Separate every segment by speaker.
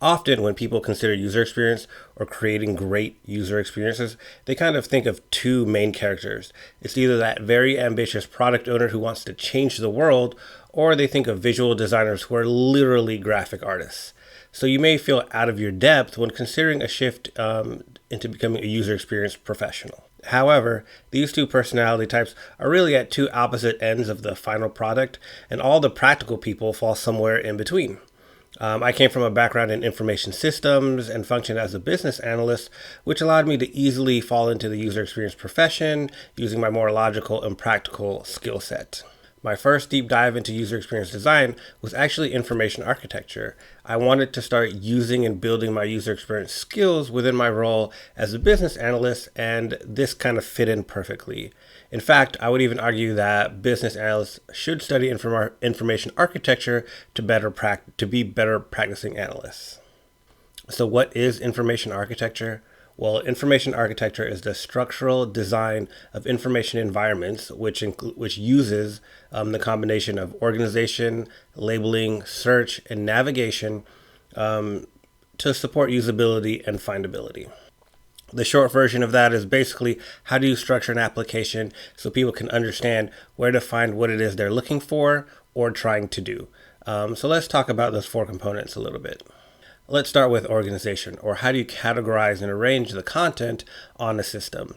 Speaker 1: Often, when people consider user experience or creating great user experiences, they kind of think of two main characters. It's either that very ambitious product owner who wants to change the world, or they think of visual designers who are literally graphic artists. So you may feel out of your depth when considering a shift into becoming a user experience professional. However, these two personality types are really at two opposite ends of the final product, and all the practical people fall somewhere in between. I came from a background in information systems and functioned as a business analyst, which allowed me to easily fall into the user experience profession using my more logical and practical skill set. My first deep dive into user experience design was actually information architecture. I wanted to start using and building my user experience skills within my role as a business analyst, and this kind of fit in perfectly. In fact, I would even argue that business analysts should study information architecture to be better practicing analysts. So what is information architecture? Well, information architecture is the structural design of information environments, which uses the combination of organization, labeling, search, and navigation to support usability and findability. The short version of that is basically how do you structure an application so people can understand where to find what it is they're looking for or trying to do. So let's talk about those four components a little bit. Let's start with organization, or how do you categorize and arrange the content on a system.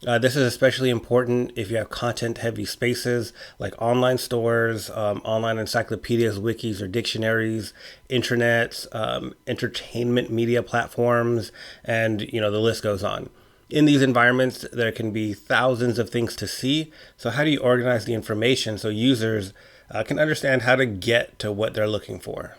Speaker 1: This is especially important if you have content-heavy spaces like online stores, online encyclopedias, wikis, or dictionaries, intranets, entertainment media platforms, and the list goes on. In these environments, there can be thousands of things to see. So how do you organize the information so users can understand how to get to what they're looking for?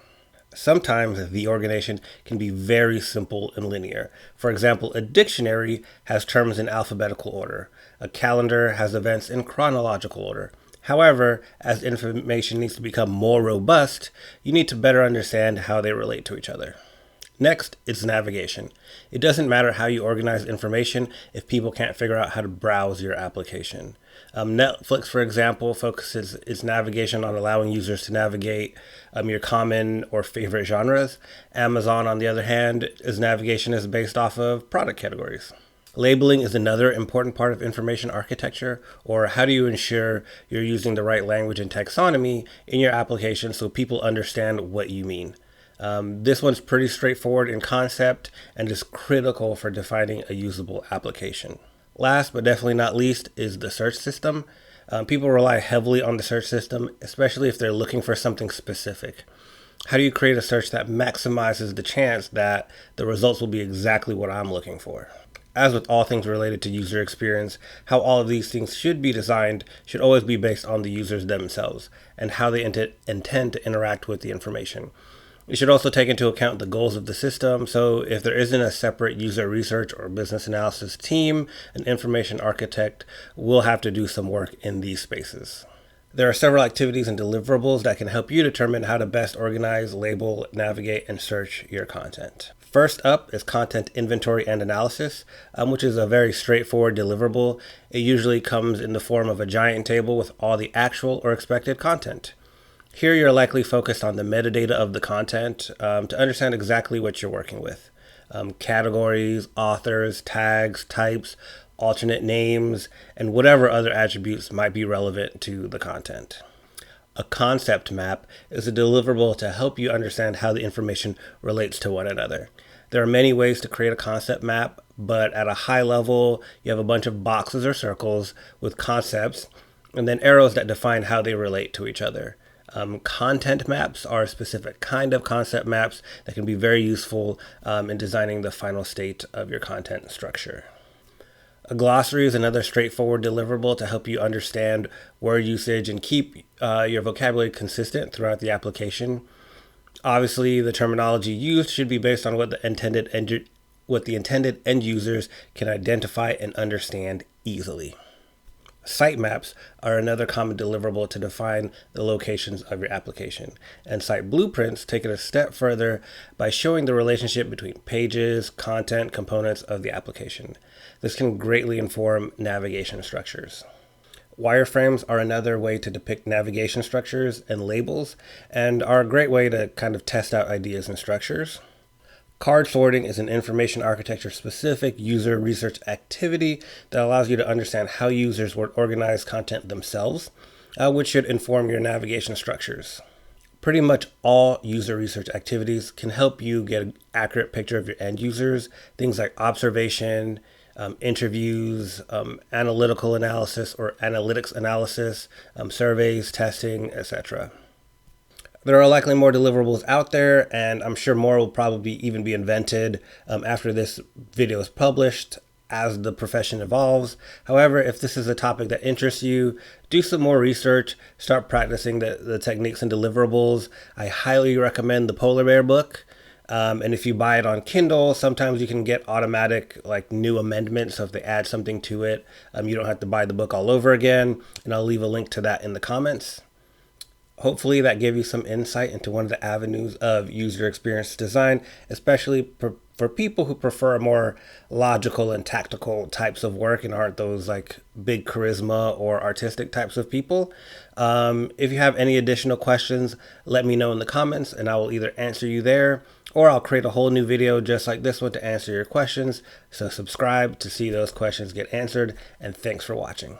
Speaker 1: Sometimes the organization can be very simple and linear. For example, a dictionary has terms in alphabetical order. A calendar has events in chronological order. However, as information needs to become more robust, you need to better understand how they relate to each other. Next, it's navigation. It doesn't matter how you organize information if people can't figure out how to browse your application. Netflix, for example, focuses its navigation on allowing users to navigate your common or favorite genres. Amazon, on the other hand, its navigation is based off of product categories. Labeling is another important part of information architecture, or how do you ensure you're using the right language and taxonomy in your application so people understand what you mean. This one's pretty straightforward in concept and is critical for defining a usable application. Last but definitely not least is the search system. People rely heavily on the search system, especially if they're looking for something specific. How do you create a search that maximizes the chance that the results will be exactly what I'm looking for? As with all things related to user experience, how all of these things should be designed should always be based on the users themselves and how they intend to interact with the information. You should also take into account the goals of the system. So if there isn't a separate user research or business analysis team, an information architect will have to do some work in these spaces. There are several activities and deliverables that can help you determine how to best organize, label, navigate, and search your content. First up is content inventory and analysis, which is a very straightforward deliverable. It usually comes in the form of a giant table with all the actual or expected content. Here you're likely focused on the metadata of the content to understand exactly what you're working with. Categories, authors, tags, types, alternate names, and whatever other attributes might be relevant to the content. A concept map is a deliverable to help you understand how the information relates to one another. There are many ways to create a concept map, but at a high level, you have a bunch of boxes or circles with concepts, and then arrows that define how they relate to each other. Content maps are a specific kind of concept maps that can be very useful in designing the final state of your content structure. A glossary is another straightforward deliverable to help you understand word usage and keep your vocabulary consistent throughout the application. Obviously, the terminology used should be based on what the intended end users can identify and understand easily. Sitemaps are another common deliverable to define the locations of your application. And site blueprints take it a step further by showing the relationship between pages, content, components of the application. This can greatly inform navigation structures. Wireframes are another way to depict navigation structures and labels, and are a great way to kind of test out ideas and structures. Card sorting is an information architecture specific user research activity that allows you to understand how users would organize content themselves, which should inform your navigation structures. Pretty much all user research activities can help you get an accurate picture of your end users, things like observation, interviews, analytical analysis or analytics analysis, surveys, testing, etc. There are likely more deliverables out there, and I'm sure more will probably even be invented after this video is published as the profession evolves. However, if this is a topic that interests you, do some more research, start practicing the techniques and deliverables. I highly recommend the Polar Bear book. And if you buy it on Kindle, sometimes you can get automatic like new amendments. So if they add something to it, you don't have to buy the book all over again. And I'll leave a link to that in the comments. Hopefully that gave you some insight into one of the avenues of user experience design, especially for people who prefer more logical and tactical types of work and aren't those like big charisma or artistic types of people. If you have any additional questions, let me know in the comments and I will either answer you there or I'll create a whole new video just like this one to answer your questions. So subscribe to see those questions get answered, and thanks for watching.